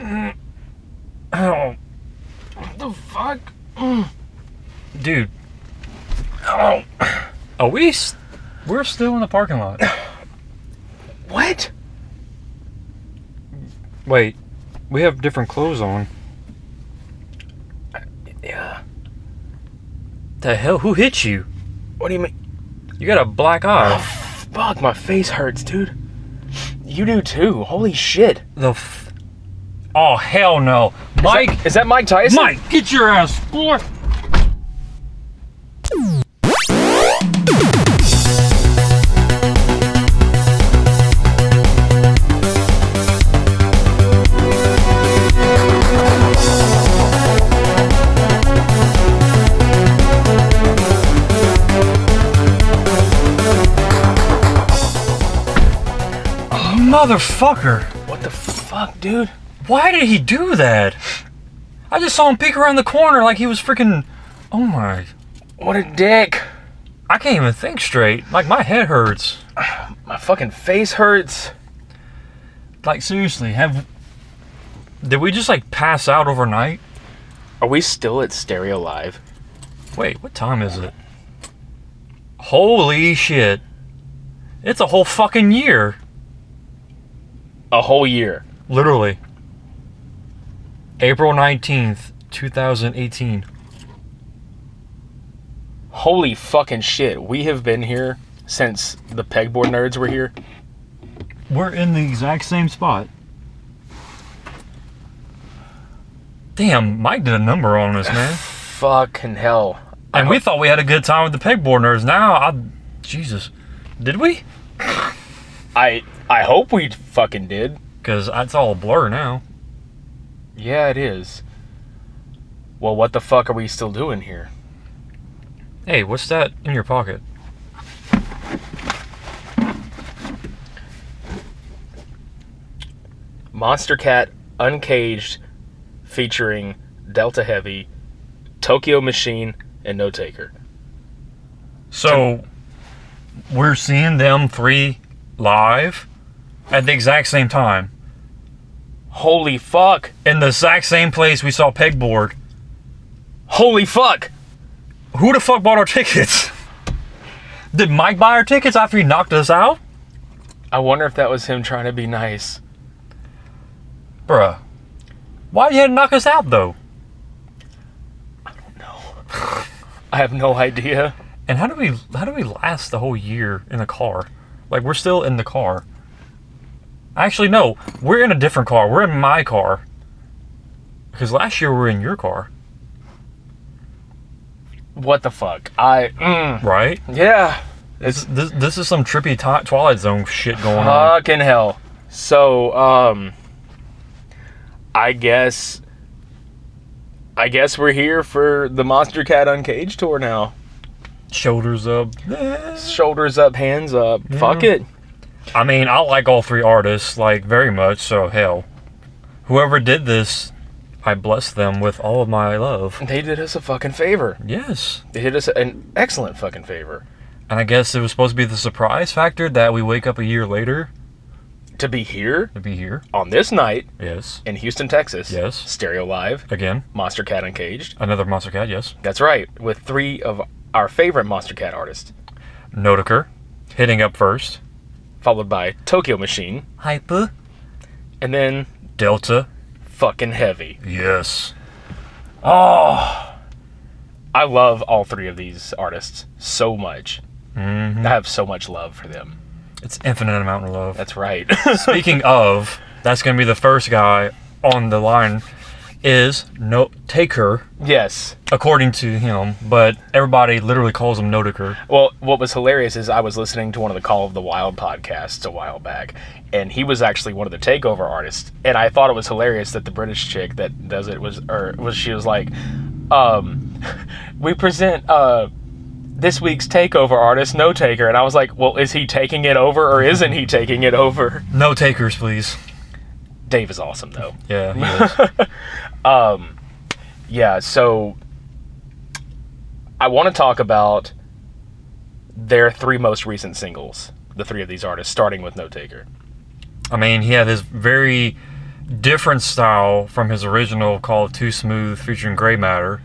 Oh. What the fuck? Dude. Oh. Are we... We're still in the parking lot. What? Wait. We have different clothes on. Yeah. The hell? Who hit you? What do you mean? You got a black eye. Oh, fuck, my face hurts, dude. You do too. Holy shit. Oh, hell no. Mike! Is that Mike Tyson? Mike, get your ass, boy! Motherfucker! What the fuck, dude? Why did he do that? I just saw him peek around the corner like he was freaking... Oh my... What a dick. I can't even think straight. Like, my head hurts. My fucking face hurts. Like, seriously, did we just, like, pass out overnight? Are we still at Stereo Live? Wait, what time is it? Holy shit. It's a whole fucking year. A whole year. Literally. April 19th, 2018. Holy fucking shit. We have been here since the pegboard nerds were here. We're in the exact same spot. Damn, Mike did a number on us, man. Fucking hell. And we thought we had a good time with the pegboard nerds. Now, Jesus. Did we? I hope we fucking did. Because it's all a blur now. Yeah, it is. Well, what the fuck are we still doing here? Hey, what's that in your pocket? Monstercat Uncaged featuring Delta Heavy, Tokyo Machine, and Notaker. So, we're seeing them three live at the exact same time. Holy fuck. In the exact same place we saw pegboard. Holy fuck. Who the fuck bought our tickets? Did Mike buy our tickets after he knocked us out? I wonder if that was him trying to be nice. Bruh. Why you had to knock us out, though? I don't know. I have no idea. And how do we last the whole year in a car? Like, we're still in the car. Actually, no. We're in a different car. We're in my car. Because last year we were in your car. What the fuck? Right? Yeah. This is some trippy Twilight Zone shit going on. Fucking hell. So, I guess we're here for the Monstercat Uncaged tour now. Shoulders up. Shoulders up, hands up. Yeah. Fuck it. I mean, I like all three artists, like, very much, so hell. Whoever did this, I bless them with all of my love. They did us a fucking favor. Yes. They did us an excellent fucking favor. And I guess it was supposed to be the surprise factor that we wake up a year later. To be here. To be here. On this night. Yes. In Houston, Texas. Yes. Stereo Live. Again. Monstercat Uncaged. Another Monstercat, yes. That's right. With three of our favorite Monstercat artists. Notaker, hitting up first. Followed by Tokyo Machine. Hyper. And then... Delta. Fucking Heavy. Yes. Oh. I love all three of these artists so much. Mm-hmm. I have so much love for them. It's infinite amount of love. That's right. Speaking of, that's going to be the first guy on the line is Notaker. Yes. According to him, but everybody literally calls him Notaker. Well, what was hilarious is I was listening to one of the Call of the Wild podcasts a while back, and he was actually one of the takeover artists, and I thought it was hilarious that the British chick that does it she was like, we present this week's takeover artist, Notaker, and I was like, well, is he taking it over or isn't he taking it over? No takers, please. Dave is awesome, though. Yeah, he is. Yeah, so I want to talk about their three most recent singles, the three of these artists, starting with Notaker. I mean, he had his very different style from his original called Too Smooth featuring Grey Matter,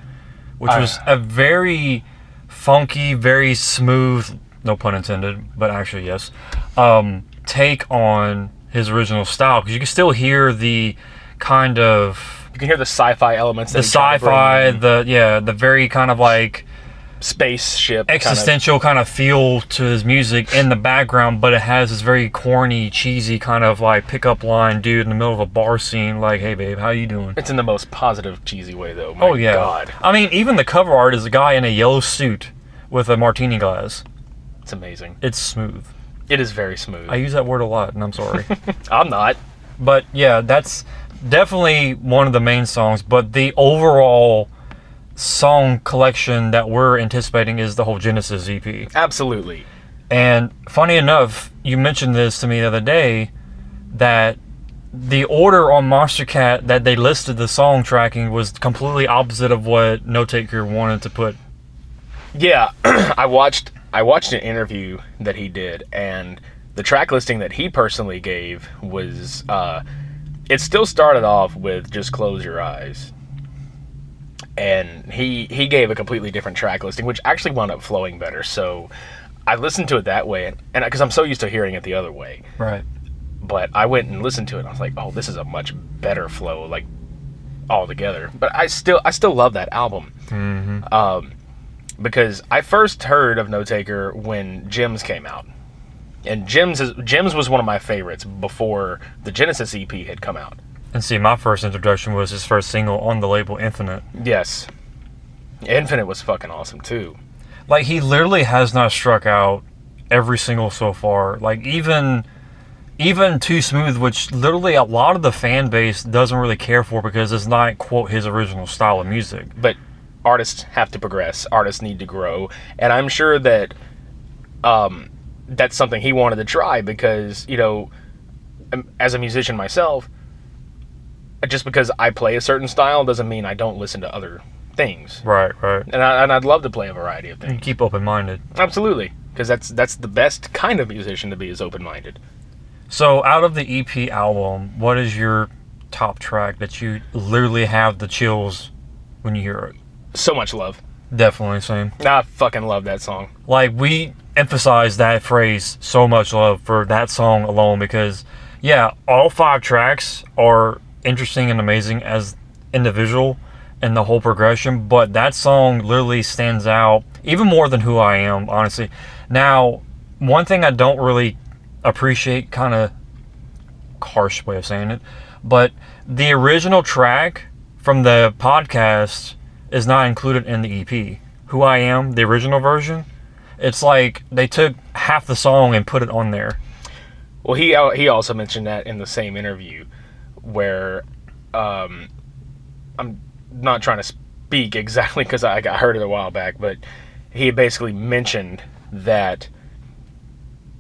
which was a very funky, very smooth, no pun intended, but actually yes, take on his original style, because you can still hear the kind of... You can hear the sci-fi elements. The sci-fi, the very kind of like... spaceship existential kind of feel to his music in the background, but it has this very corny, cheesy kind of like pickup line dude in the middle of a bar scene like, hey babe, how you doing? It's in the most positive, cheesy way though. My God. I mean, even the cover art is a guy in a yellow suit with a martini glass. It's amazing. It's smooth. It is very smooth. I use that word a lot, and I'm sorry. I'm not. But yeah, that's definitely one of the main songs, but the overall song collection that we're anticipating is the whole Genesis EP. Absolutely. And funny enough, you mentioned this to me the other day, that the order on Monstercat that they listed the song tracking was completely opposite of what Notaker wanted to put. Yeah, I watched an interview that he did, and the track listing that he personally gave was it still started off with Just Close Your Eyes. And he gave a completely different track listing, which actually wound up flowing better. So I listened to it that way, and because I'm so used to hearing it the other way. Right. But I went and listened to it, and I was like, oh, this is a much better flow, like, altogether. But I still love that album. Mm-hmm. Because I first heard of Notaker when Gems came out. And Gems was one of my favorites before the Genesis EP had come out. And see, my first introduction was his first single on the label Infinite. Yes. Infinite was fucking awesome, too. Like, he literally has not struck out every single so far. Like, even Too Smooth, which literally a lot of the fan base doesn't really care for because it's not, quote, his original style of music. But artists have to progress. Artists need to grow. And I'm sure that that's something he wanted to try because, you know, as a musician myself, just because I play a certain style doesn't mean I don't listen to other things. Right. And I'd love to play a variety of things. You keep open-minded. Absolutely, because that's the best kind of musician to be, is open-minded. So, out of the EP album, what is your top track that you literally have the chills when you hear it? So Much Love. Definitely, same. I fucking love that song. Like, we emphasize that phrase, So Much Love, for that song alone because, yeah, all 5 tracks are interesting and amazing as individual and the whole progression, but that song literally stands out even more than Who I Am, honestly. Now, one thing I don't really appreciate, kind of harsh way of saying it, but the original track from the podcast is not included in the EP. Who I Am, the original version, it's like they took half the song and put it on there. Well, he also mentioned that in the same interview, where I'm not trying to speak exactly because I heard it a while back, but he basically mentioned that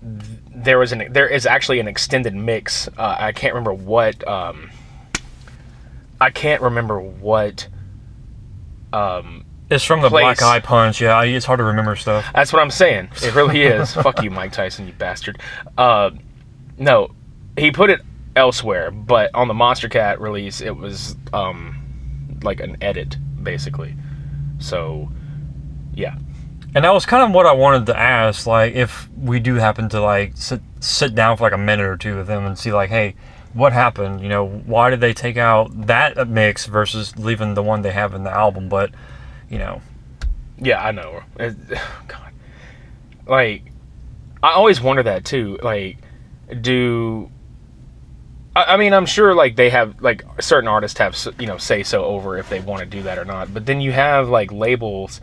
there is actually an extended mix. I can't remember what It's from the Black Eye Punch. Yeah, it's hard to remember stuff. That's what I'm saying. It really is. Fuck you, Mike Tyson, you bastard. No, he put it elsewhere, but on the Monstercat release, it was like an edit, basically. So, yeah. And that was kind of what I wanted to ask, like, if we do happen to, like, sit down for, like, a minute or two with them and see, like, hey, what happened? You know, why did they take out that mix versus leaving the one they have in the album? But, you know. Yeah, I know. God. Like, I always wonder that, too. Like, I mean, I'm sure, like, they have, like, certain artists have, you know, say so over if they want to do that or not. But then you have, like, labels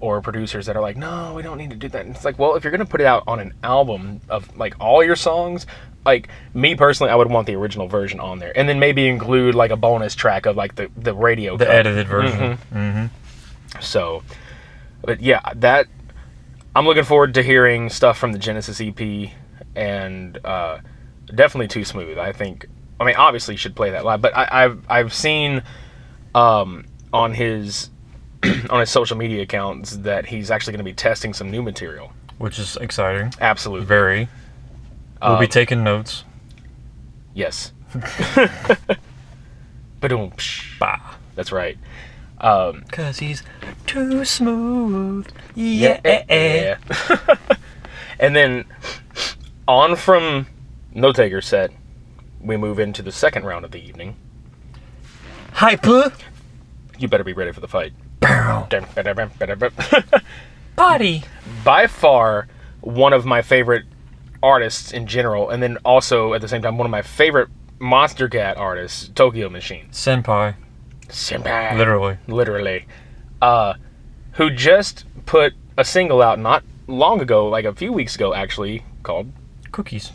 or producers that are like, no, we don't need to do that. And it's like, well, if you're going to put it out on an album of, like, all your songs, like, me personally, I would want the original version on there. And then maybe include, like, a bonus track of, like, the radio the cut. Edited version. So, but yeah, that, I'm looking forward to hearing stuff from the Genesis EP, and definitely Too Smooth. I mean, obviously you should play that live, but I've seen on his social media accounts that he's actually going to be testing some new material, Which is exciting. Absolutely. Very. We'll be taking notes. Yes. Ba-doom. Bah. That's right. 'Cause he's too smooth. Yeah. Yeah. And then on from Notaker set, we move into the second round of the evening. Hyper. You better be ready for the fight. Body. By far, one of my favorite artists in general, and then also at the same time, one of my favorite Monstercat artists, Tokyo Machine. Senpai. Literally. Who just put a single out not long ago, like a few weeks ago actually, called Cookies.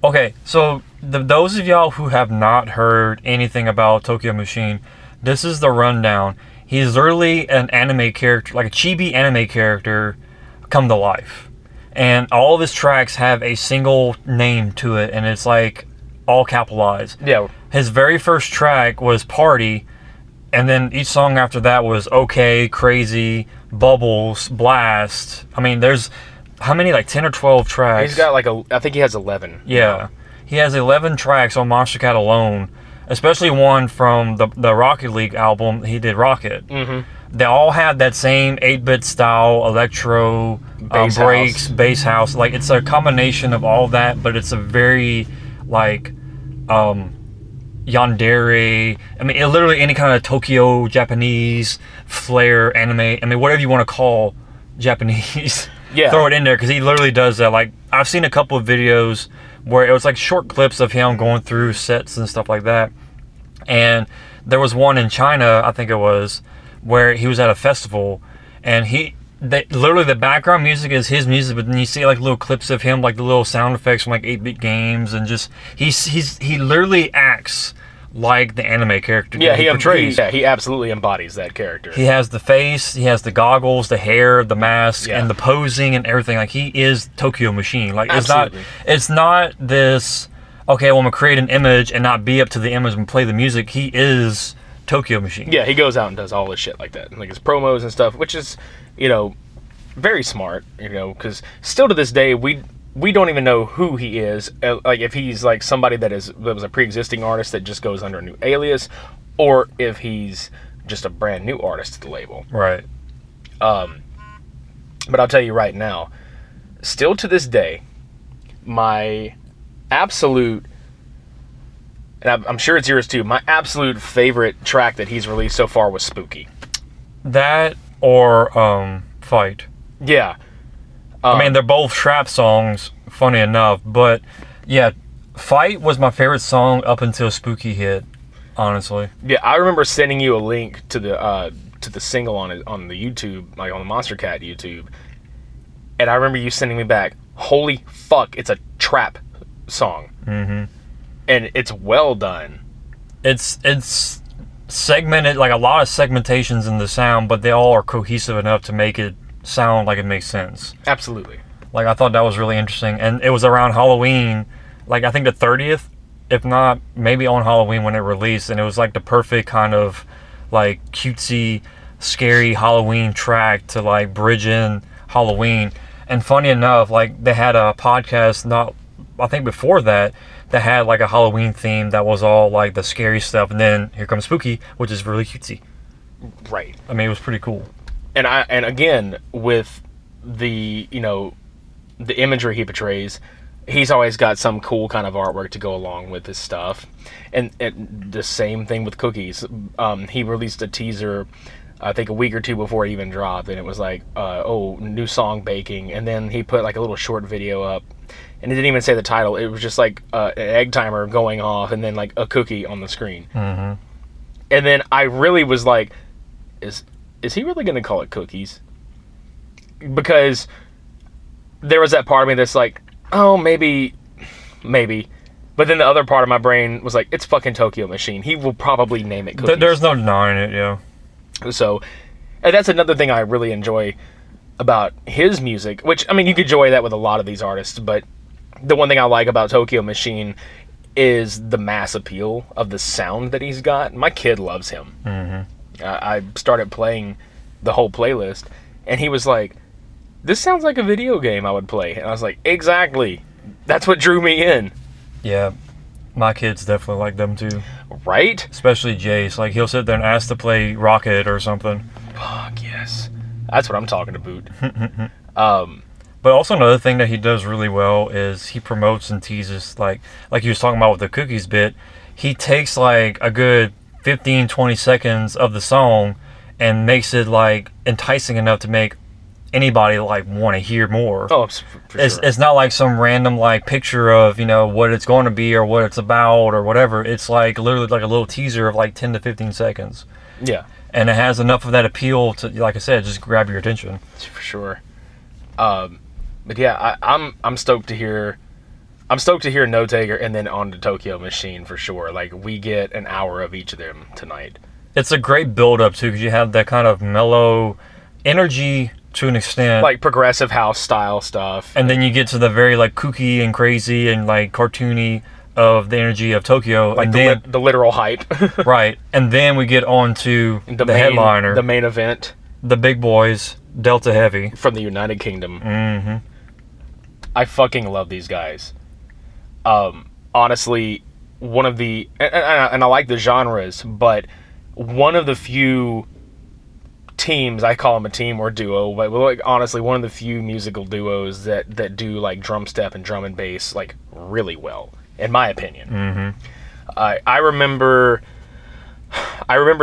Okay, so those of y'all who have not heard anything about Tokyo Machine, this is the rundown. He's literally an anime character, like a chibi anime character, come to life. And all of his tracks have a single name to it, and it's like all capitalized. Yeah. His very first track was Party, and then each song after that was Okay, Crazy, Bubbles, Blast. I mean, there's how many, like 10 or 12 tracks? He's got like I think he has 11. Yeah. He has 11 tracks on Monstercat alone, especially one from the Rocket League album. He did Rocket. Mm-hmm. They all have that same 8-bit style, electro, breaks, bass house. Like, it's a combination of all that, but it's a very, like, yandere. I mean, literally any kind of Tokyo, Japanese, flair, anime. I mean, whatever you want to call Japanese. Yeah. Throw it in there, because he literally does that. Like, I've seen a couple of videos where it was like short clips of him going through sets and stuff like that. And there was one in China, I think it was, where he was at a festival, and literally the background music is his music, but then you see like little clips of him, like the little sound effects from like 8-bit games, and just he literally acts like the anime character that he portrays. He absolutely embodies that character. He has the face, he has the goggles, the hair, the mask, and the posing and everything. Like, he is Tokyo Machine. Like, it's not this, okay, well, I'm gonna create an image and not be up to the image and play the music. He is Tokyo Machine. Yeah, he goes out and does all this shit like that, like his promos and stuff, which is, very smart, because still to this day we don't even know who he is, like if he's like somebody that was a pre-existing artist that just goes under a new alias, or if he's just a brand new artist to the label. Right. But I'll tell you right now, still to this day, my absolute, and I'm sure it's yours too, my absolute favorite track that he's released so far was Spooky. That or Fight. Yeah. I mean, they're both trap songs, funny enough, but yeah, Fight was my favorite song up until Spooky hit, honestly. Yeah, I remember sending you a link to the single on the YouTube, like on the Monstercat YouTube, and I remember you sending me back, holy fuck, it's a trap song. Mm-hmm. And it's well done. It's segmented, like a lot of segmentations in the sound, but they all are cohesive enough to make it sound like it makes sense. Absolutely. Like, I thought that was really interesting, and it was around Halloween, like I think the 30th, if not maybe on Halloween when it released, and it was like the perfect kind of like cutesy, scary Halloween track to like bridge in Halloween. And funny enough, like they had a podcast I think before that had like a Halloween theme that was all like the scary stuff, and then here comes Spooky, which is really cutesy. Right. I mean, it was pretty cool. And again, with the the imagery he portrays, he's always got some cool kind of artwork to go along with his stuff. And the same thing with Cookies. He released a teaser, I think a week or two before it even dropped, and it was like, new song baking, and then he put like a little short video up, and it didn't even say the title. It was just like an egg timer going off, and then like a cookie on the screen. Mm-hmm. And then I really was like, is he really going to call it Cookies? Because there was that part of me that's like, oh, maybe. But then the other part of my brain was like, it's fucking Tokyo Machine. He will probably name it Cookies. There's no denying it, yeah. So, and that's another thing I really enjoy about his music, which, I mean, you could enjoy that with a lot of these artists, but the one thing I like about Tokyo Machine is the mass appeal of the sound that he's got. My kid loves him. Mm-hmm. I started playing the whole playlist, and he was like, this sounds like a video game I would play. And I was like, exactly. That's what drew me in. Yeah. My kids definitely like them too. Right? Especially Jace. Like, he'll sit there and ask to play Rocket or something. Fuck yes. That's what I'm talking about. But also another thing that he does really well is he promotes and teases, like he was talking about with the cookies bit. He takes like a good 15, 20 seconds of the song and makes it like enticing enough to make anybody like want to hear more. Oh, for sure. It's not like some random like picture of, you know, what it's going to be or what it's about or whatever. It's like literally like a little teaser of like 10 to 15 seconds. Yeah. And it has enough of that appeal to, like I said, just grab your attention. For sure. But yeah, I'm stoked to hear. I'm stoked to hear Notaker and then on to Tokyo Machine for sure. Like, we get an hour of each of them tonight. It's a great build up too, because you have that kind of mellow energy to an extent, like progressive house style stuff, and then you get to the very like kooky and crazy and like cartoony of the energy of Tokyo, like and the literal hype. Right, and then we get on to the headliner, the main event, the big boys, Delta Heavy from the United Kingdom. Mm-hmm. I fucking love these guys. Honestly, one of the and I like the genres, but one of the few teams, I call them a team or duo, but like honestly, one of the few musical duos that do like drum step and drum and bass like really well, in my opinion. Mm-hmm. I remember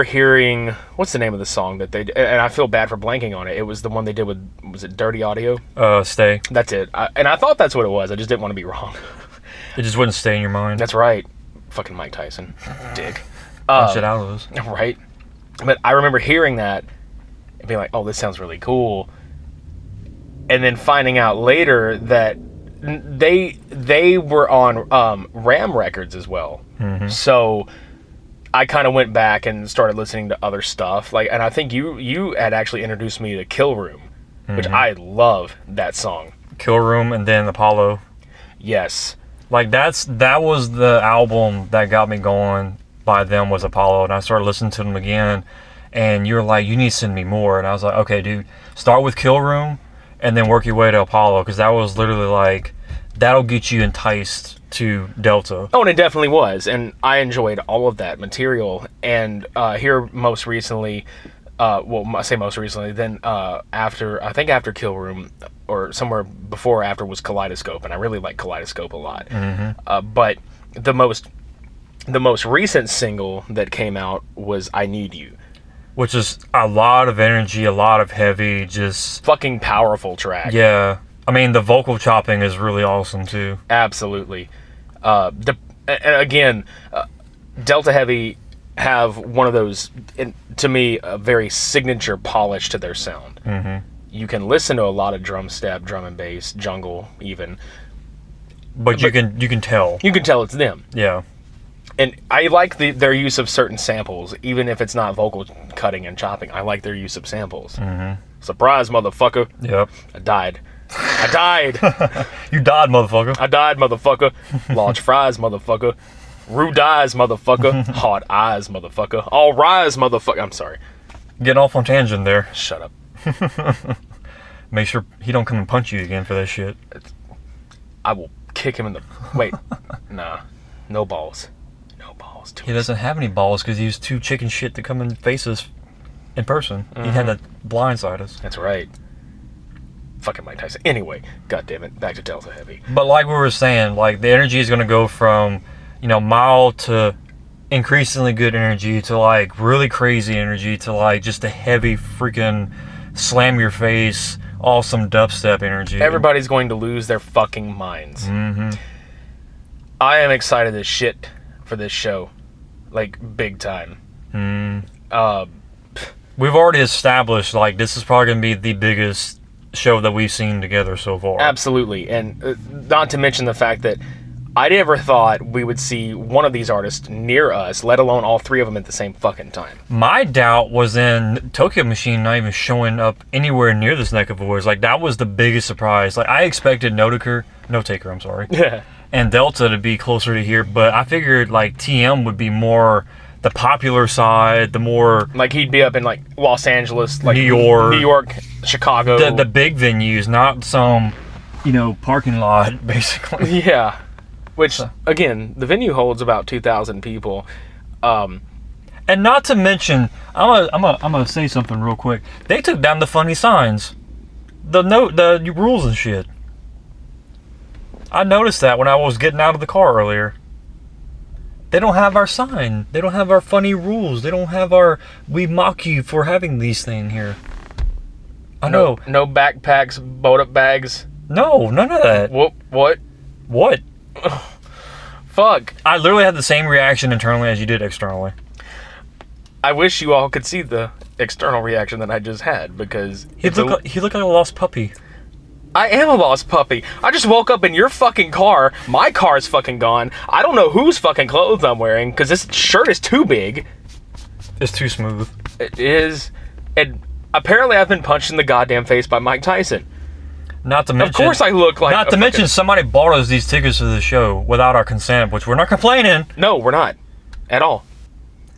hearing, what's the name of the song that they, and I feel bad for blanking on it. It was the one they did with, was it Dirty Audio? Stay. That's it. And I thought that's what it was. I just didn't want to be wrong. It just wouldn't stay in your mind. That's right. Fucking Mike Tyson. Dick. Punch it out of us. Right. But I remember hearing that and being like, oh, this sounds really cool. And then finding out later that they were on Ram Records as well. Mm-hmm. So I kind of went back and started listening to other stuff. Like, and I think you had actually introduced me to Kill Room, which I love that song. Kill Room and then Apollo. Yes. Like that was the album that got me going by them, was Apollo, and I started listening to them again, and you were like, you need to send me more, and I was like, okay dude, start with Kill Room and then work your way to Apollo, because that was literally like, that'll get you enticed to Delta. Oh, and it definitely was, and I enjoyed all of that material. And here most recently, well, I say most recently, then after Kill Room, or somewhere before or after, was Kaleidoscope, and I really like Kaleidoscope a lot. Mm-hmm. But the most recent single that came out was I Need You, which is a lot of energy, a lot of heavy, just fucking powerful track. Yeah, I mean the vocal chopping is really awesome too. Absolutely. And again, Delta Heavy have one of those, to me, a very signature polish to their sound. Mm-hmm. You can listen to a lot of drum step, drum and bass, jungle even, but you can tell. You can tell it's them. Yeah. And I like their use of certain samples, even if it's not vocal cutting and chopping. I like their use of samples. Mm-hmm. Surprise, motherfucker. Yep. I died. You died, motherfucker. I died, motherfucker. Large fries, motherfucker. Rude eyes, motherfucker. Hard eyes, motherfucker. All rise, motherfucker. I'm sorry. Getting off on tangent there. Shut up. Make sure he don't come and punch you again for that shit. I will kick him in the... Wait. Nah. No balls. No balls. He doesn't have any balls because he was too chicken shit to come and face us in person. Mm-hmm. He had to blindside us. That's right. Fucking Mike Tyson. Anyway, god damn it, back to Delta Heavy. But like we were saying, like the energy is gonna go from, you know, mild to increasingly good energy to like really crazy energy to like just a heavy freaking slam your face, awesome dubstep energy. Everybody's going to lose their fucking minds. Mm-hmm. I am excited as shit for this show, like big time. We've already established like this is probably gonna be the biggest show that we've seen together so far. Absolutely, and not to mention the fact that I never thought we would see one of these artists near us, let alone all three of them at the same fucking time. My doubt was in Tokyo Machine not even showing up anywhere near this neck of the woods. Like that was the biggest surprise. Like I expected Notaker, I'm sorry, and Delta to be closer to here, but I figured like TM would be more the popular side, the more like he'd be up in like Los Angeles, like New York, Chicago, the big venues, not some, you know, parking lot basically. Yeah. Which, again, the venue holds about 2,000 people. And not to mention, I'm gonna say something real quick. They took down the funny signs, the rules and shit. I noticed that when I was getting out of the car earlier. They don't have our sign. They don't have our funny rules. They don't have our we mock you for having these things here. I know. No backpacks, boat-up bags. No, none of that. What? What? Fuck. I literally had the same reaction internally as you did externally. I wish you all could see the external reaction that I just had, because He looked like a lost puppy. I am a lost puppy. I just woke up in your fucking car. My car's fucking gone. I don't know whose fucking clothes I'm wearing, because this shirt is too big. It's too smooth. It is. And apparently I've been punched in the goddamn face by Mike Tyson. Not to mention... Of course I look like... Not to mention somebody bought us these tickets to the show without our consent, which we're not complaining. No, we're not. At all.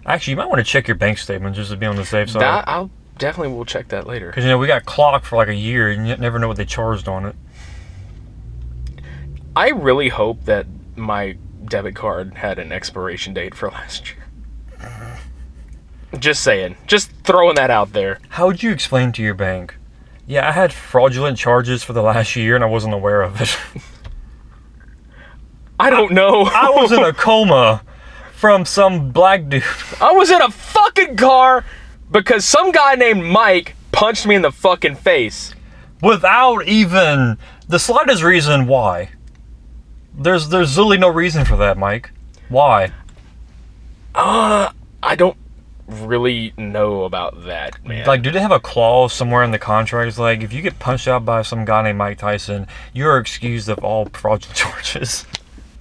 Actually, you might want to check your bank statement just to be on the safe side. I'll definitely will check that later. Because, we got clocked for like a year and you never know what they charged on it. I really hope that my debit card had an expiration date for last year. Just saying. Just throwing that out there. How would you explain to your bank? Yeah, I had fraudulent charges for the last year and I wasn't aware of it. I don't know. I was in a coma from some black dude. I was in a fucking car because some guy named Mike punched me in the fucking face. Without even the slightest reason why. There's literally no reason for that, Mike. Why? I don't really know about that, man. Like, do they have a clause somewhere in the contract? It's like, if you get punched out by some guy named Mike Tyson, you're excused of all fraudulent charges.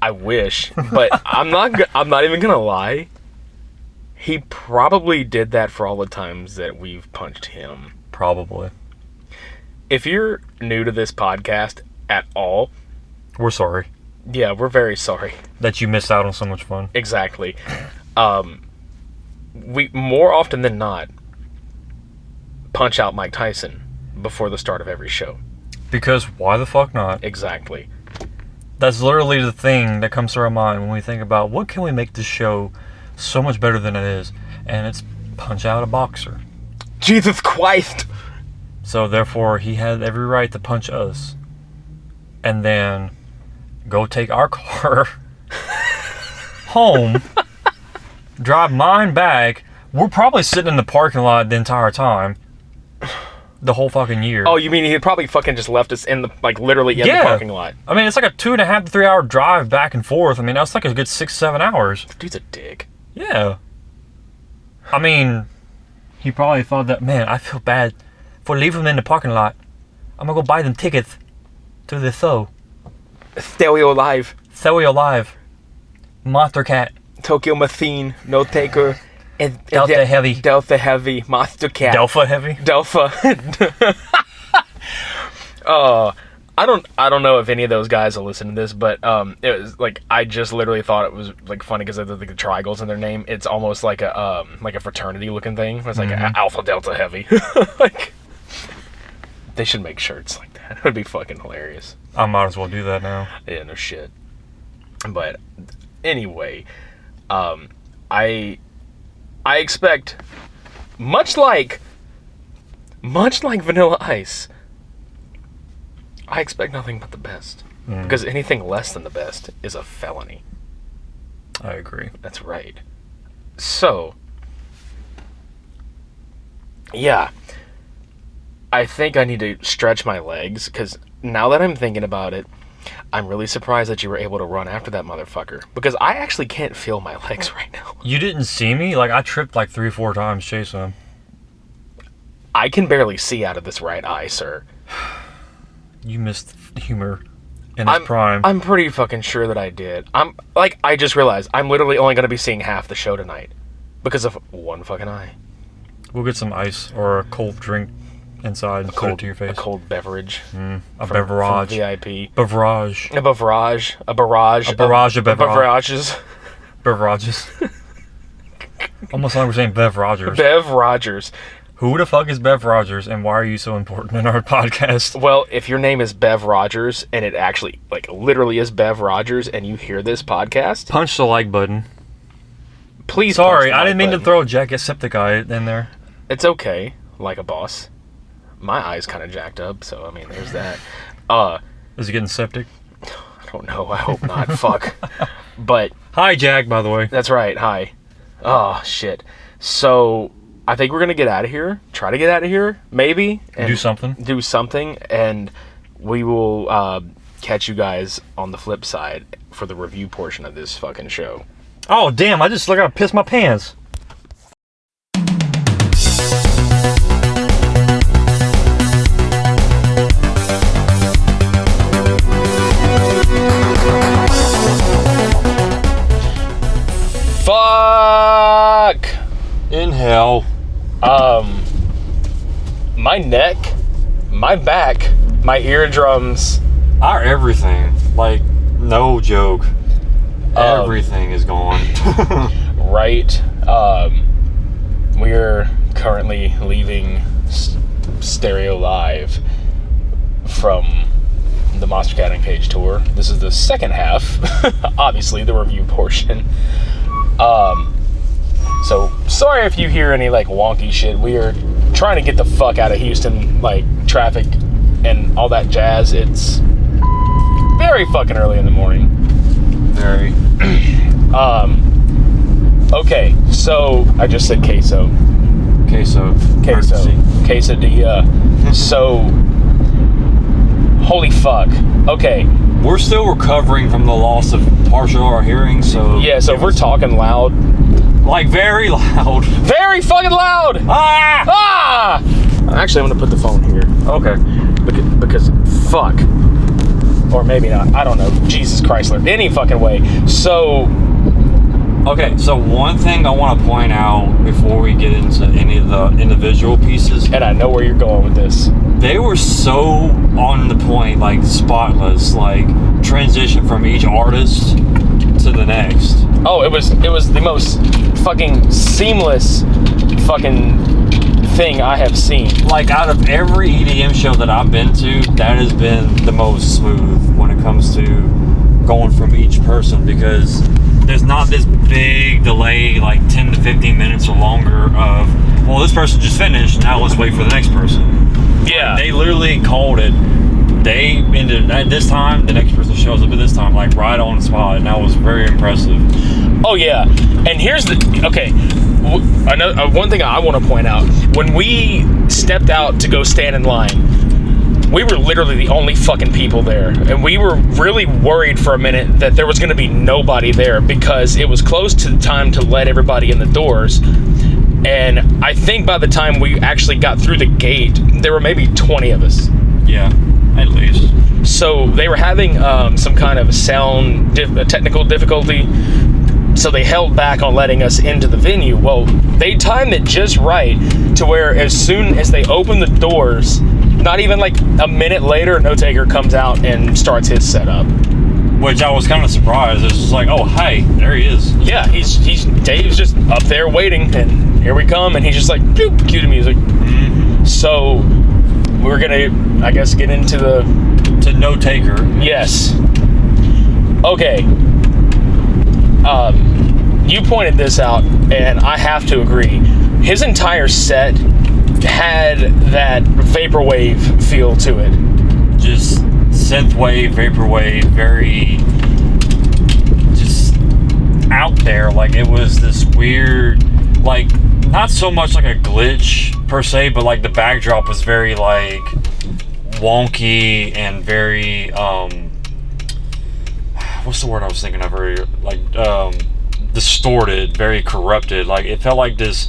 I wish, but I'm not even gonna lie. He probably did that for all the times that we've punched him. Probably. If you're new to this podcast at all, we're sorry. Yeah, we're very sorry that you missed out on so much fun. Exactly. We more often than not punch out Mike Tyson before the start of every show. Because why the fuck not? Exactly. That's literally the thing that comes to our mind when we think about what can we make this show so much better than it is, and it's punch out a boxer. Jesus Christ! So therefore, he had every right to punch us, and then go take our car home, drive mine back. We're probably sitting in the parking lot the entire time. The whole fucking year. Oh, you mean he probably fucking just left us in the, like, literally in the parking lot? I mean, it's like a 2.5 to 3 hour drive back and forth. I mean, that's like a good 6-7 hours. Dude's a dick. Yeah. I mean, he probably thought that, man, I feel bad for leaving him in the parking lot. I'm gonna go buy them tickets to the show. Stereo Live. Stereo Live. Monstercat. Tokyo Machine. Notaker. Delta Heavy. Delta Heavy. Monstercat. Delpha Heavy? Delpha. I don't know if any of those guys will listen to this, but it was like, I just literally thought it was like funny because of the triangles in their name. It's almost like a fraternity looking thing. It's like Alpha Delta Heavy. Like, they should make shirts like that. It would be fucking hilarious. I might as well do that now. Yeah, no shit. But anyway, I expect, much like Vanilla Ice, I expect nothing but the best. Because anything less than the best is a felony. I agree. That's right. So, yeah. I think I need to stretch my legs, because now that I'm thinking about it, I'm really surprised that you were able to run after that motherfucker. Because I actually can't feel my legs right now. You didn't see me? Like, I tripped like 3-4 times chasing him. I can barely see out of this right eye, sir. You missed humor in its prime. I'm pretty fucking sure that I did. I just realized I'm literally only going to be seeing half the show tonight. Because of one fucking eye. We'll get some ice or a cold drink inside and put it to your face. A cold beverage. A beverage. From VIP. Beverage. A beverage. A barrage. A barrage of beverages. Beverages. Almost like we're saying Bev Rogers. Bev Rogers. Who the fuck is Bev Rogers, and why are you so important in our podcast? Well, if your name is Bev Rogers, and it actually, like, literally is Bev Rogers, and you hear this podcast, Punch the like button. please. Sorry, I didn't mean to throw Jacksepticeye in there. It's okay, like a boss. My eye's kind of jacked up, so I mean, there's that. Is he getting septic? I don't know. I hope not. Fuck. But Hi, Jack, by the way. that's right. Hi. Oh shit. So I think we're gonna get out of here. Try to get out of here, maybe. And Do something. Do something, and we will catch you guys on the flip side for the review portion of this fucking show. Oh, damn, I just gotta piss my pants. Fuck! In hell. My neck, my back, my eardrums. Our everything. Like, no joke. Everything is gone. Right. We're currently leaving Stereo Live from the Monstercat Uncaged tour. This is the second half, obviously the review portion. So sorry if you hear any like wonky shit. We are trying to get the fuck out of Houston, like traffic and all that jazz. It's very fucking early in the morning. Very. Okay, so I just said queso. Queso. Quesadilla. So, holy fuck. Okay. We're still recovering from the loss of partial our hearing, so... Yeah, so if we're talking loud... Like, very loud. Very fucking loud! Ah! Ah! Actually, I'm gonna put the phone here. Okay. Because fuck. Or maybe not. I don't know. Jesus Chrysler. Any fucking way. So... Okay, so one thing I want to point out before we get into any of the individual pieces... And I know where you're going with this. They were so on the point, like, spotless, like, transition from each artist to the next. Oh, it was the most fucking seamless fucking thing I have seen. Like, out of every EDM show that I've been to, that has been the most smooth when it comes to going from each person, because there's not this big delay, like 10 to 15 minutes or longer of, well, this person just finished, now let's wait for the next person. Yeah. They literally called it. They ended at this time, the next person shows up at this time, like right on the spot, and that was very impressive. Oh yeah, and here's the another one thing I want to point out. When we stepped out to go stand in line, we were literally the only fucking people there, and we were really worried for a minute that there was going to be nobody there, because it was close to the time to let everybody in the doors. And I think by the time we actually got through the gate, there were maybe 20 of us. Yeah, at least. So they were having some kind of sound technical difficulty, so they held back on letting us into the venue. Well, they timed it just right to where as soon as they opened the doors, not even like a minute later, Notaker comes out and starts his setup. Which I was kind of surprised. It's just like, oh, hey, there he is. Yeah, Dave's just up there waiting, and here we come, and he's just like, boop, cue the music. Mm-hmm. So we're gonna, I guess, get into the... To Notaker. Yes. Okay. You pointed this out, and I have to agree. His entire set had that vaporwave feel to it. Just synthwave, vaporwave, very just out there. Like, it was this weird, like, not so much like a glitch per se, but like the backdrop was very like wonky and very what's the word I was thinking of earlier? Like distorted, very corrupted. Like, it felt like this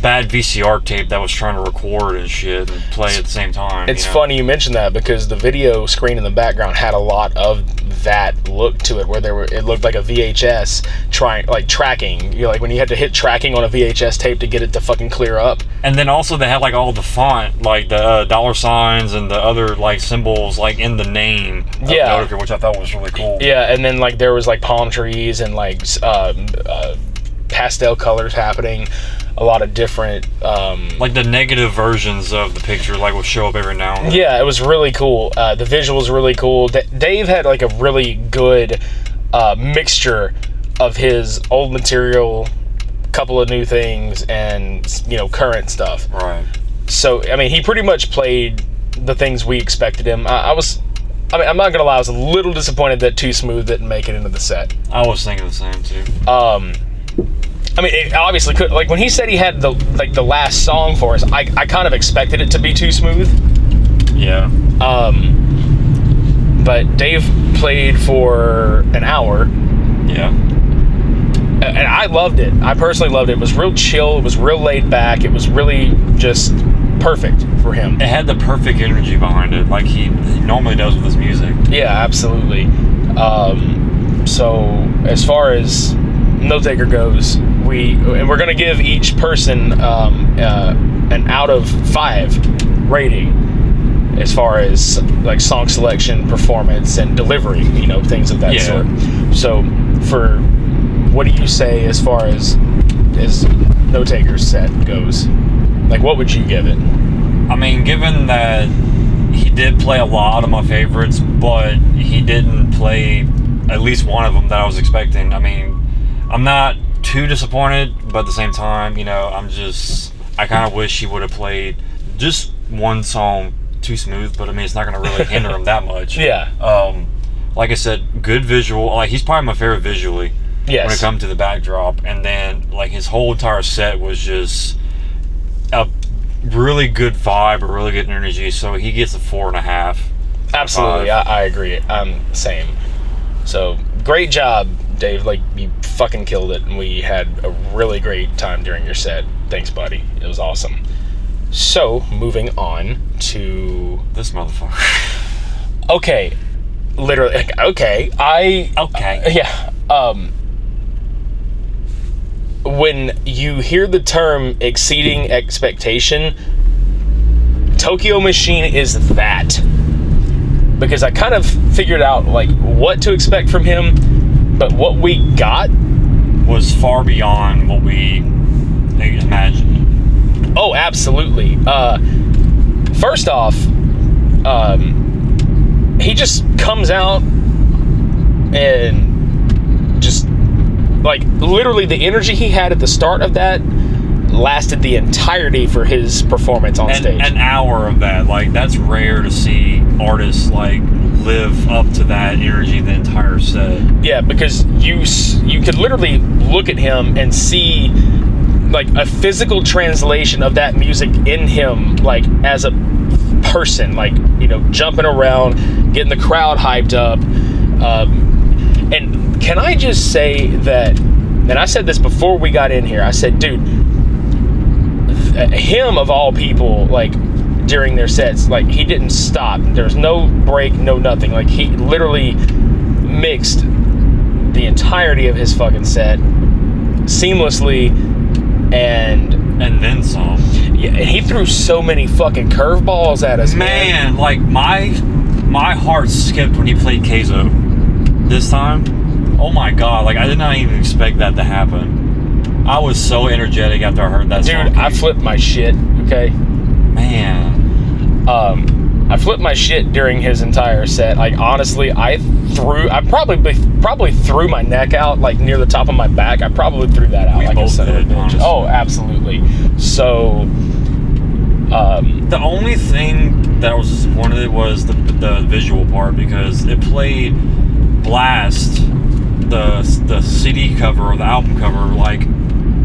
bad VCR tape that was trying to record and shit and play at the same time. It's funny you mentioned that, because the video screen in the background had a lot of that look to it, where it looked like a VHS tracking. You know, like when you had to hit tracking on a VHS tape to get it to fucking clear up. And then also they had like all the font, like the dollar signs and the other like symbols like in the name of Notaker, which I thought was really cool. Yeah, and then like there was like palm trees and like pastel colors happening, a lot of different like the negative versions of the picture like will show up every now and then. Yeah, it was really cool. The visuals really cool. Dave had like a really good mixture of his old material, couple of new things, and current stuff. Right. So I mean, he pretty much played the things we expected him. I'm not gonna lie, I was a little disappointed that Too Smooth didn't make it into the set. I was thinking the same too. I mean, it obviously could. Like when he said he had the last song for us, I kind of expected it to be Too Smooth. Yeah. But Dave played for an hour. Yeah. And I loved it. I personally loved it. It was real chill. It was real laid back. It was really just perfect for him. It had the perfect energy behind it, like he normally does with his music. Yeah, absolutely. So as far as Notaker goes, we're gonna give each person an out of 5 rating as far as like song selection, performance, and delivery. Things of that sort. So for what do you say as far as Notaker's set goes? Like, what would you give it? I mean, given that he did play a lot of my favorites, but he didn't play at least one of them that I was expecting. I mean, I'm not too disappointed, but at the same time, I kind of wish he would have played just one song Too Smooth, but I mean, it's not going to really hinder him that much. Yeah. Like I said, good visual. Like, he's probably my favorite visually. Yes. When it comes to the backdrop, and then like his whole entire set was just a really good vibe, a really good energy. So he gets a 4.5. Absolutely, I agree. Same. So great job, Dave. Like, you fucking killed it, and we had a really great time during your set. Thanks, buddy. It was awesome. So moving on to this motherfucker. Okay, literally. Okay, yeah. When you hear the term exceeding expectation, Tokyo Machine is that. Because I kind of figured out like what to expect from him, but what we got was far beyond what we imagined. Oh, absolutely. First off, he just comes out and just like literally the energy he had at the start of that lasted the entirety for his performance on stage. An hour of that, like, that's rare to see artists like live up to that energy the entire set. Yeah, because you could literally look at him and see like a physical translation of that music in him, like as a person, like, jumping around, getting the crowd hyped up. And can I just say that, and I said this before we got in here, I said, dude, him of all people, like during their sets, like he didn't stop. There's no break, no nothing. Like he literally mixed the entirety of his fucking set seamlessly, and then some. Yeah, he threw so many fucking curveballs at us, man. Like my heart skipped when he played Keizo this time. Oh my god, like I did not even expect that to happen. I was so energetic after I heard that song. Dude, I flipped my shit, okay? Man. I flipped my shit during his entire set. Like, honestly, I probably threw my neck out, like, near the top of my back. I probably threw that out. We like both did, honestly. Oh, absolutely. So, the only thing that was disappointed was the visual part, because it played Blast, the CD cover or the album cover, like,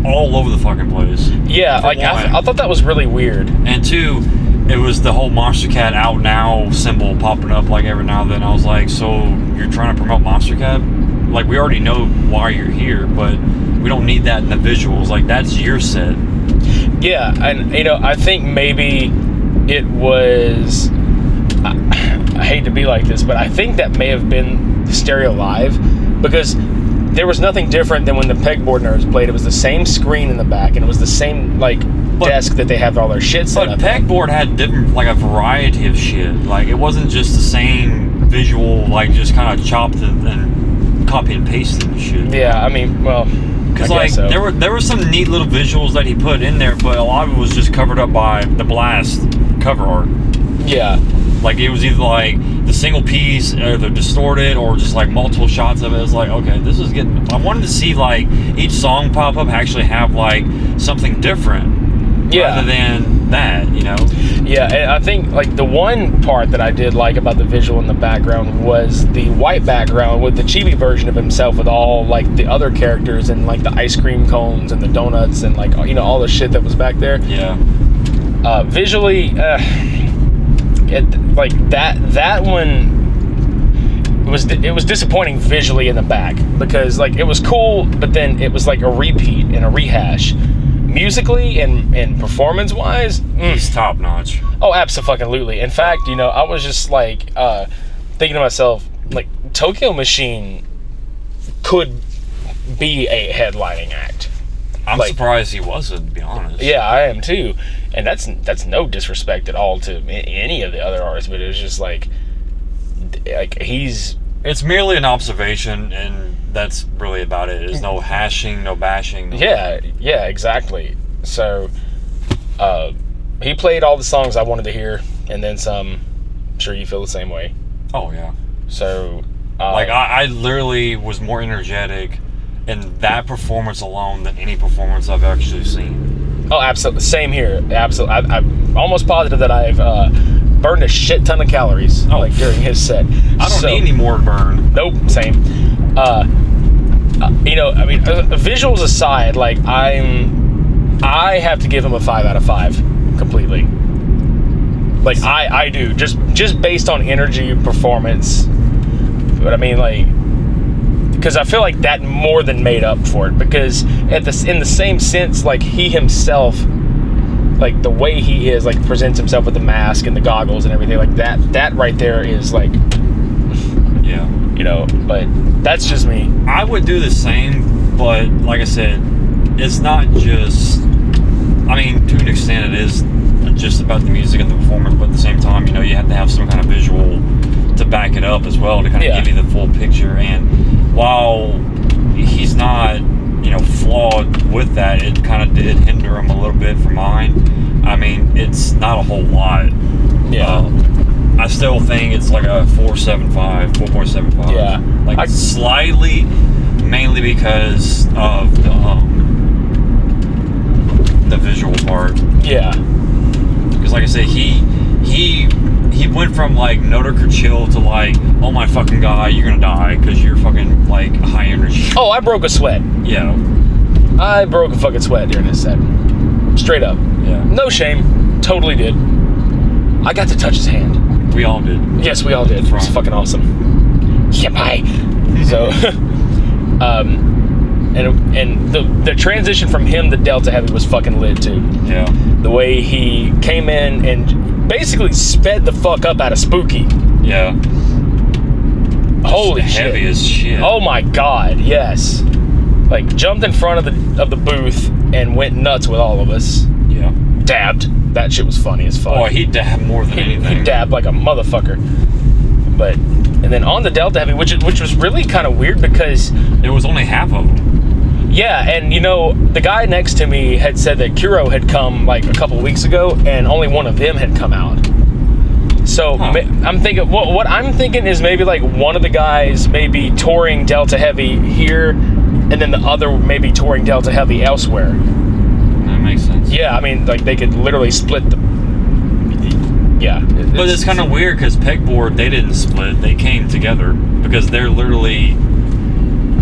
all over the fucking place. Yeah, like I thought that was really weird. And two, it was the whole Monstercat Out Now symbol popping up like every now and then. I was like, so you're trying to promote Monstercat? Like, we already know why you're here, but we don't need that in the visuals. Like, that's your set. Yeah, and I think maybe it was, I hate to be like this, but I think that may have been Stereo Live, because there was nothing different than when the Pegboard Nerds played. It was the same screen in the back, and it was the same desk that they have all their shit set up. But Pegboard had different, like, a variety of shit. Like, it wasn't just the same visual, like, just kind of chopped and copy and pasted and shit. Yeah, I mean, well, Because like so. there were some neat little visuals that he put in there, but a lot of it was just covered up by the Blast cover art. Yeah. Like it was either like the single piece, or the distorted, or just like multiple shots of it. It was like, okay, this is getting. I wanted to see like each song pop up actually have like something different, rather than that, you know. Yeah, and I think like the one part that I did like about the visual in the background was the white background with the chibi version of himself with all like the other characters and like the ice cream cones and the donuts and like, you know, all the shit that was back there. Yeah. Visually, like that one it was disappointing visually in the back, because like it was cool, but then it was like a repeat and a rehash. Musically and performance wise, he's top notch. Oh, absolutely. In fact, you know, I was just like thinking to myself, like, Tokyo Machine could be a headlining act. I'm surprised he wasn't, to be honest. Yeah, I am too. And that's no disrespect at all to any of the other artists, but it was just like he's... It's merely an observation, and that's really about it. There's no hashing, no bashing. Yeah, exactly. So, he played all the songs I wanted to hear, and then some. I'm sure you feel the same way. Oh, yeah. So, like, I literally was more energetic in that performance alone than any performance I've actually seen. Oh, absolutely. Same here. Absolutely. I'm almost positive that I've burned a shit ton of calories like during his set. I don't need any more burn. Nope. Same. You know, I mean, visuals aside, like I have to give him a 5 out of 5 completely. Like I do, just based on energy, performance. But I mean, like, because I feel like that more than made up for it. Because in the same sense, like he himself, like the way he is, like presents himself with the mask and the goggles and everything, like that right there is like, yeah, you know. But that's just me. I would do the same, but like I said, it's not just. I mean, to an extent, it is just about the music and the performance, but at the same time, you know, you have to have some kind of visual to back it up as well, to kind of give you the full picture. And while he's not, you know, flawed with that, it kind of did hinder him a little bit for mine. I mean, it's not a whole lot. Yeah. I still think it's like a 4.75. Yeah. Like slightly, mainly because of the visual part. Yeah. Because like I said, he went from like Notaker chill to like, oh my fucking god, you're gonna die because you're fucking like high energy. Oh, I broke a sweat. Yeah. I broke a fucking sweat during this set. Straight up. Yeah. No shame. Totally did. I got to touch his hand. We all did. Yes, we all did. It was fucking awesome. Yeah, bye. So, and the transition from him to Delta Heavy was fucking lit too. Yeah. The way he came in and basically sped the fuck up out of Spooky. Yeah. Holy shit. Heavy as shit. Oh my god, yes. Like jumped in front of the booth and went nuts with all of us. Yeah. Dabbed. That shit was funny as fuck. Oh, he dabbed more than anything. He dabbed like a motherfucker. But and then on the Delta Heavy, which was really kind of weird because it was only half of them. Yeah, and you know, the guy next to me had said that Kuro had come like a couple weeks ago, and only one of them had come out. So I'm thinking, what I'm thinking is maybe like one of the guys maybe touring Delta Heavy here, and then the other maybe touring Delta Heavy elsewhere. That makes sense. Yeah, I mean, like they could literally split the. Yeah. But it's kind of weird because Pegboard, they didn't split. They came together because they're literally,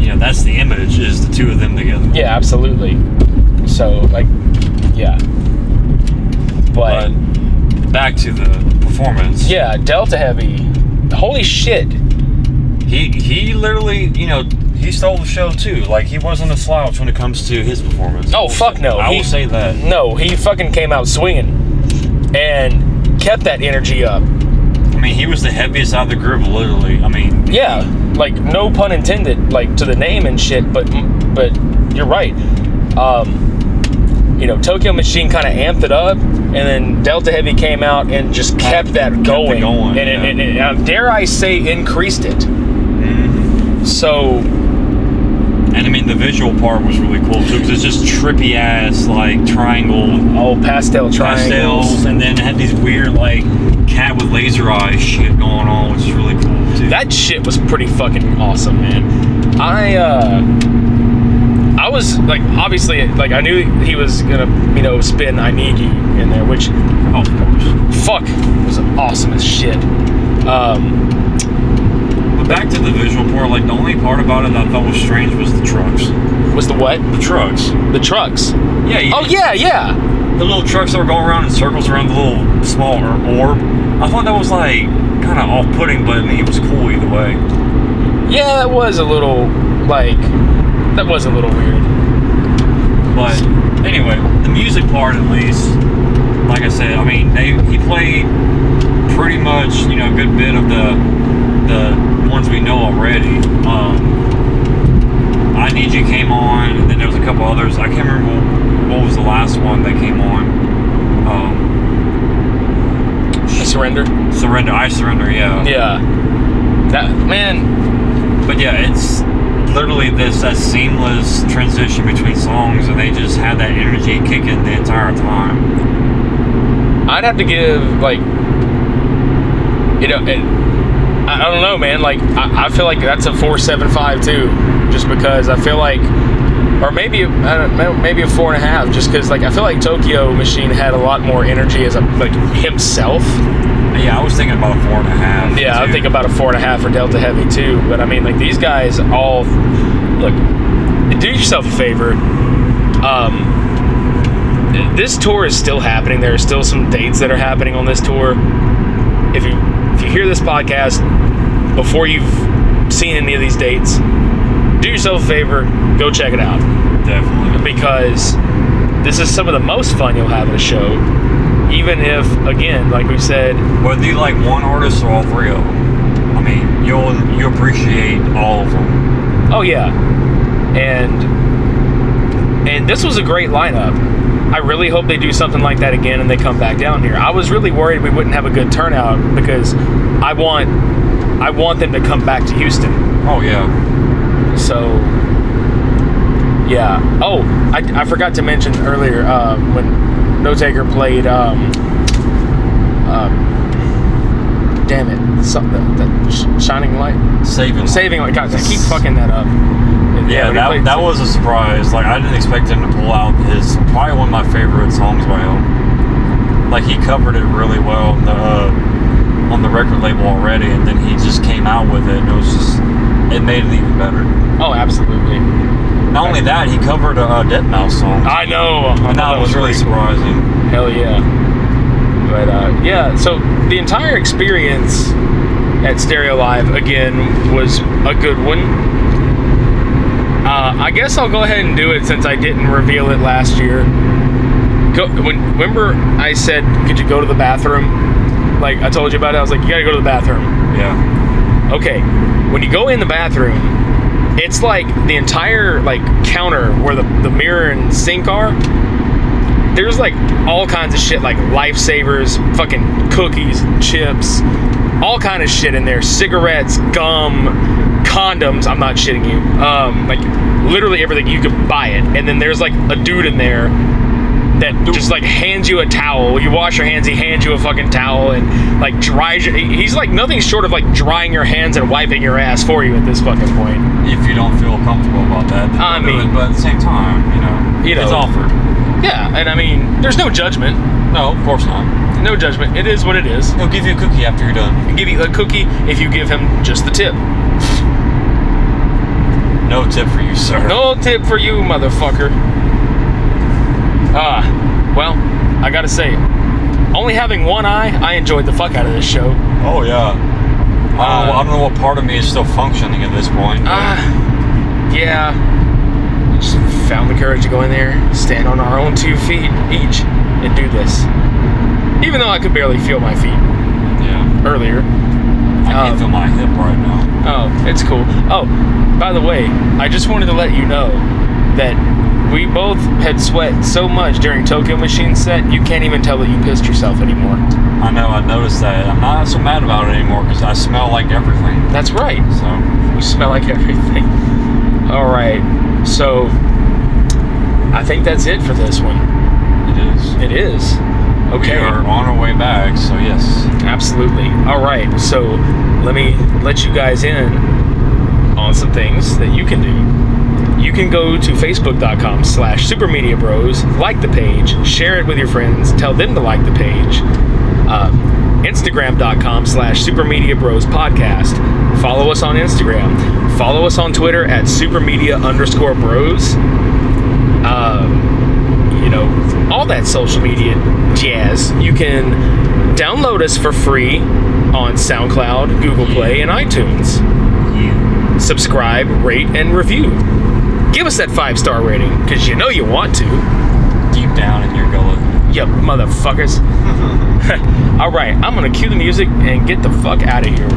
you know, that's the image, is the two of them together. Yeah, absolutely. So, like, yeah. But back to the performance. Yeah, Delta Heavy. Holy shit. He literally, you know, he stole the show too. Like, he wasn't a slouch when it comes to his performance. Oh, fuck no. I will say that. No, he fucking came out swinging and kept that energy up. I mean, he was the heaviest out of the group, literally. I mean, yeah, like no pun intended, like to the name and shit. But you're right. You know, Tokyo Machine kind of amped it up, and then Delta Heavy came out and just kept that going, and dare I say, increased it. Mm-hmm. So, And I mean, the visual part was really cool too, because it's just trippy ass, like triangle. Oh, pastel triangles. Pastels, and then it had these weird, like, cat with laser eyes shit going on, which is really cool too. That shit was pretty fucking awesome, man. I was, like, obviously, like, I knew he was gonna, you know, spin I Need You in there, which, of course. fuck, was awesome as shit. But back to the visual part, like, the only part about it that I thought was strange was the trucks. Was the what? The trucks. The trucks. Yeah. Oh, yeah. The little trucks that were going around in circles around the little small orb. I thought that was, like, kind of off-putting, but I mean, it was cool either way. Yeah, that was a little, like, weird. But anyway, the music part at least, like I said, I mean, he played pretty much, you know, a good bit of the ones we know already. I Need You came on, and then there was a couple others. I can't remember what was the last one that came on. I Surrender? I Surrender, yeah. Yeah. That, man. But yeah, it's literally that seamless transition between songs, and they just had that energy kicking the entire time. I'd have to give, like, you know, I don't know, man. Like, I feel like that's a 4.75 too, just because I feel like, or maybe I don't know, maybe a 4.5, just because, like, I feel like Tokyo Machine had a lot more energy as a, like, himself. Yeah, I was thinking about a 4.5. Yeah, I think about a 4.5 for Delta Heavy too. But I mean, like, these guys all look. Do yourself a favor. This tour is still happening. There are still some dates that are happening on this tour. If you hear this podcast before you've seen any of these dates, do yourself a favor, go check it out. Definitely. Because this is some of the most fun you'll have at a show. Even if, again, like we said, whether you like one artist or all three of them, I mean, you appreciate all of them. oh yeah, and this was a great lineup. I really hope they do something like that again and they come back down here. I was really worried we wouldn't have a good turnout because I want them to come back to Houston. Oh yeah. So yeah. Oh, I forgot to mention earlier when Notaker played damn it, that Shining Light, Saving Light. God, I keep fucking that up. Yeah, that was a surprise. Like, I didn't expect him to pull out his probably one of my favorite songs by him. Like, he covered it really well on the record label already, and then he just came out with it, and it made it even better. Oh, absolutely. Not only that, he covered a Deadmau5 song. I know. And that was really surprising. Hell yeah. But yeah, so the entire experience at Stereo Live, again, was a good one. I guess I'll go ahead and do it since I didn't reveal it last year. Remember I said, could you go to the bathroom? Like, I told you about it. I was like, you gotta go to the bathroom. Yeah. Okay. When you go in the bathroom, it's like the entire, like, counter where the mirror and sink are. There's, like, all kinds of shit, like lifesavers, fucking cookies, chips, all kind of shit in there. Cigarettes, gum, condoms. I'm not shitting you. Like, literally everything. You could buy it. And then there's, like, a dude in there that just, like, hands you a towel. You wash your hands, he hands you a fucking towel and, like, dries your... He's, like, nothing short of, like, drying your hands and wiping your ass for you at this fucking point. If you don't feel comfortable about that, then I mean... but at the same time, it's offered. Yeah, and I mean, there's no judgment. No, of course not. No judgment. It is what it is. He'll give you a cookie after you're done. He'll give you a cookie if you give him just the tip. No tip for you, sir. No tip for you, motherfucker. Well, I gotta say, only having one eye, I enjoyed the fuck out of this show. Oh, yeah. I don't know what part of me is still functioning at this point. Yeah. Just found the courage to go in there, stand on our own 2 feet each, and do this. Even though I could barely feel my feet. Yeah. Earlier. I can't feel my hip right now. Oh, it's cool. Oh, by the way, I just wanted to let you know that we both had sweat so much during Tokyo Machine's set, you can't even tell that you pissed yourself anymore. I know, I noticed that. I'm not so mad about it anymore because I smell like everything. That's right. So you smell like everything. All right. So I think that's it for this one. It is. Okay. We are on our way back, so yes. Absolutely. All right. So let me let you guys in on some things that you can do. You can go to facebook.com/supermediabros, like the page, share it with your friends, tell them to like the page. Instagram.com/supermediabros podcast. Follow us on Instagram. Follow us on Twitter at supermedia_bros. All that social media jazz. You can download us for free on SoundCloud, Google Play, and iTunes. Subscribe, rate, and review. Give us that 5-star rating, because you know you want to. Deep down in your gullet. You motherfuckers. All right, I'm going to cue the music and get the fuck out of here.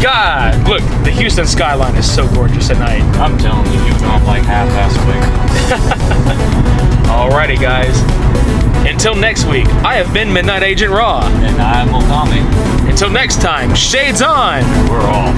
God, look, the Houston skyline is so gorgeous at night. I'm telling you, you don't like half-ass quick. Alrighty, guys. Until next week, I have been Midnight Agent Raw. And I'm Okami. Until next time, shades on! We're off.